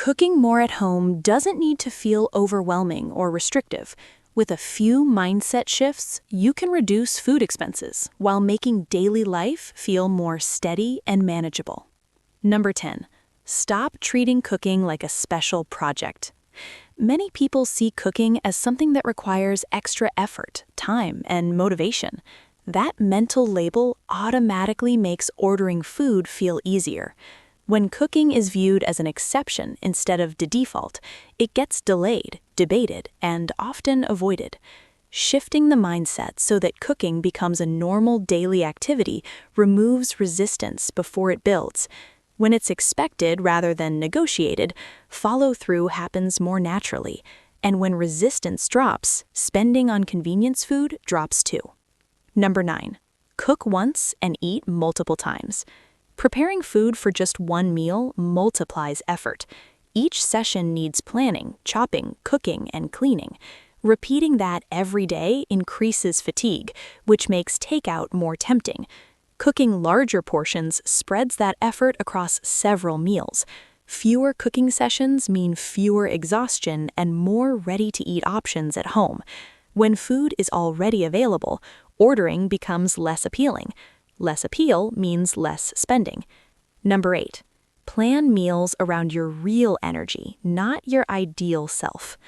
Cooking more at home doesn't need to feel overwhelming or restrictive. With a few mindset shifts, you can reduce food expenses while making daily life feel more steady and manageable. Number 10. Stop treating cooking like a special project. Many people see cooking as something that requires extra effort, time, and motivation. That mental label automatically makes ordering food feel easier. When cooking is viewed as an exception instead of the default, it gets delayed, debated, and often avoided. Shifting the mindset so that cooking becomes a normal daily activity removes resistance before it builds. When it's expected rather than negotiated, follow-through happens more naturally. And when resistance drops, spending on convenience food drops too. Number 9. Cook once and eat multiple times. Preparing food for just one meal multiplies effort. Each session needs planning, chopping, cooking, and cleaning. Repeating that every day increases fatigue, which makes takeout more tempting. Cooking larger portions spreads that effort across several meals. Fewer cooking sessions mean fewer exhaustion and more ready-to-eat options at home. When food is already available, ordering becomes less appealing. Less appeal means less spending. Number 8. Plan meals around your real energy, not your ideal self.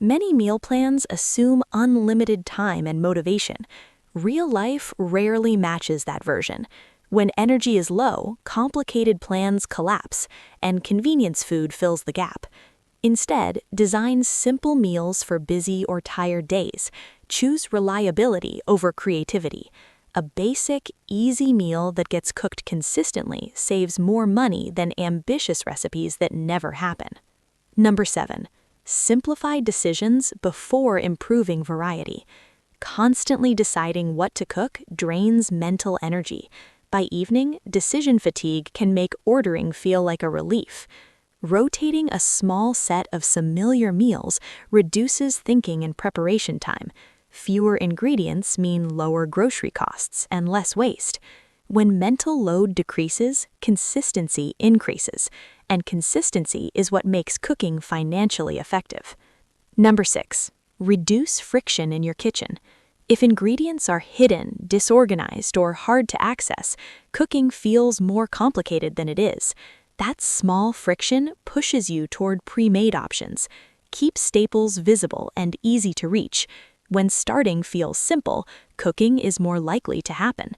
Many meal plans assume unlimited time and motivation. Real life rarely matches that version. When energy is low, complicated plans collapse, and convenience food fills the gap. Instead, design simple meals for busy or tired days. Choose reliability over creativity. A basic, easy meal that gets cooked consistently saves more money than ambitious recipes that never happen. Number 7. Simplify decisions before improving variety. Constantly deciding what to cook drains mental energy. By evening, decision fatigue can make ordering feel like a relief. Rotating a small set of familiar meals reduces thinking and preparation time. Fewer ingredients mean lower grocery costs and less waste. When mental load decreases, consistency increases, and consistency is what makes cooking financially effective. Number 6. Reduce friction in your kitchen. If ingredients are hidden, disorganized, or hard to access, cooking feels more complicated than it is. That small friction pushes you toward pre-made options. Keep staples visible and easy to reach. When starting feels simple, cooking is more likely to happen.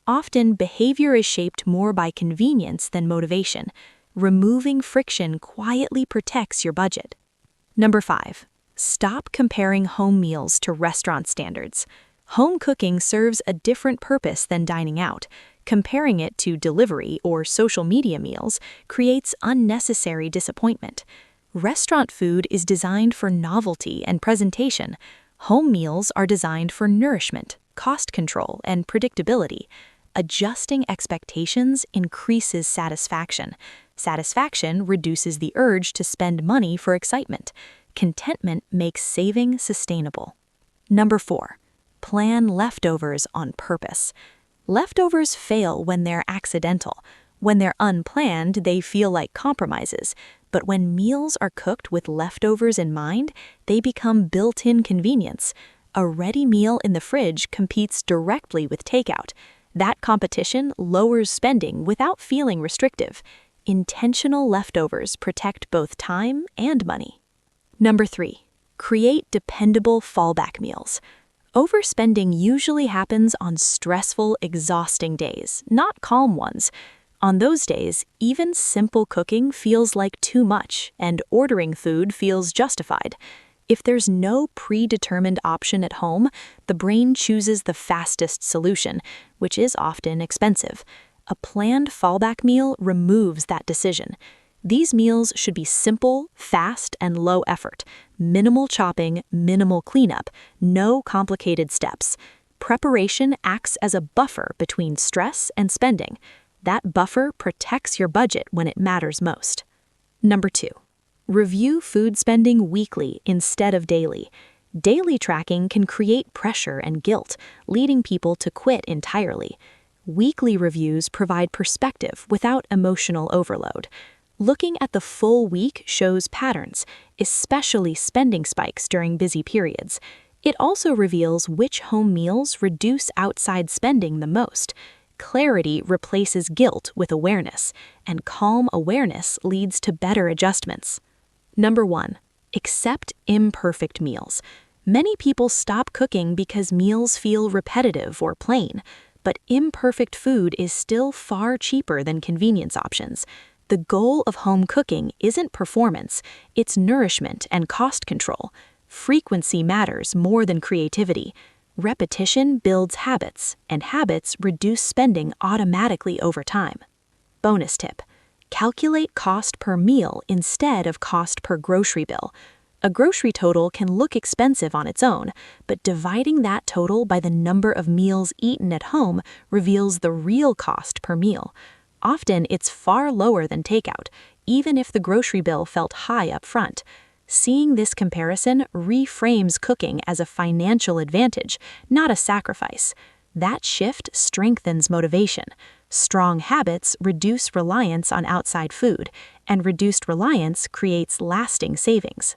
Often, behavior is shaped more by convenience than motivation. Removing friction quietly protects your budget. Number 5. Stop comparing home meals to restaurant standards. Home cooking serves a different purpose than dining out. Comparing it to delivery or social media meals creates unnecessary disappointment. Restaurant food is designed for novelty and presentation. Home meals are designed for nourishment, cost control, and predictability. Adjusting expectations increases satisfaction. Satisfaction reduces the urge to spend money for excitement. Contentment makes saving sustainable. Number 4. Plan leftovers on purpose. Leftovers fail when they're accidental. When they're unplanned, they feel like compromises. But when meals are cooked with leftovers in mind, they become built-in convenience. A ready meal in the fridge competes directly with takeout. That competition lowers spending without feeling restrictive. Intentional leftovers protect both time and money. Number 3. Create dependable fallback meals. Overspending usually happens on stressful, exhausting days, not calm ones. On those days, even simple cooking feels like too much, and ordering food feels justified. If there's no predetermined option at home, the brain chooses the fastest solution, which is often expensive. A planned fallback meal removes that decision. These meals should be simple, fast, and low effort. Minimal chopping, minimal cleanup, no complicated steps. Preparation acts as a buffer between stress and spending. That buffer protects your budget when it matters most. Number 2. Review food spending weekly instead of daily. Daily tracking can create pressure and guilt, leading people to quit entirely. Weekly reviews provide perspective without emotional overload. Looking at the full week shows patterns, especially spending spikes during busy periods. It also reveals which home meals reduce outside spending the most. Clarity replaces guilt with awareness, and calm awareness leads to better adjustments. Number 1. Accept imperfect meals. Many people stop cooking because meals feel repetitive or plain, but imperfect food is still far cheaper than convenience options. The goal of home cooking isn't performance, it's nourishment and cost control. Frequency matters more than creativity. Repetition builds habits, and habits reduce spending automatically over time. Bonus tip: calculate cost per meal instead of cost per grocery bill. A grocery total can look expensive on its own, but dividing that total by the number of meals eaten at home reveals the real cost per meal. Often it's far lower than takeout, even if the grocery bill felt high up front. Seeing this comparison reframes cooking as a financial advantage, not a sacrifice. That shift strengthens motivation. Strong habits reduce reliance on outside food, and reduced reliance creates lasting savings.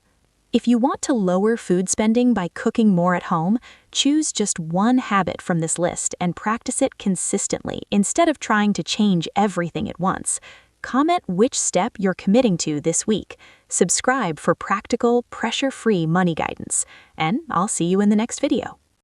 If you want to lower food spending by cooking more at home, choose just one habit from this list and practice it consistently instead of trying to change everything at once. Comment which step you're committing to this week. Subscribe for practical, pressure-free money guidance. And I'll see you in the next video.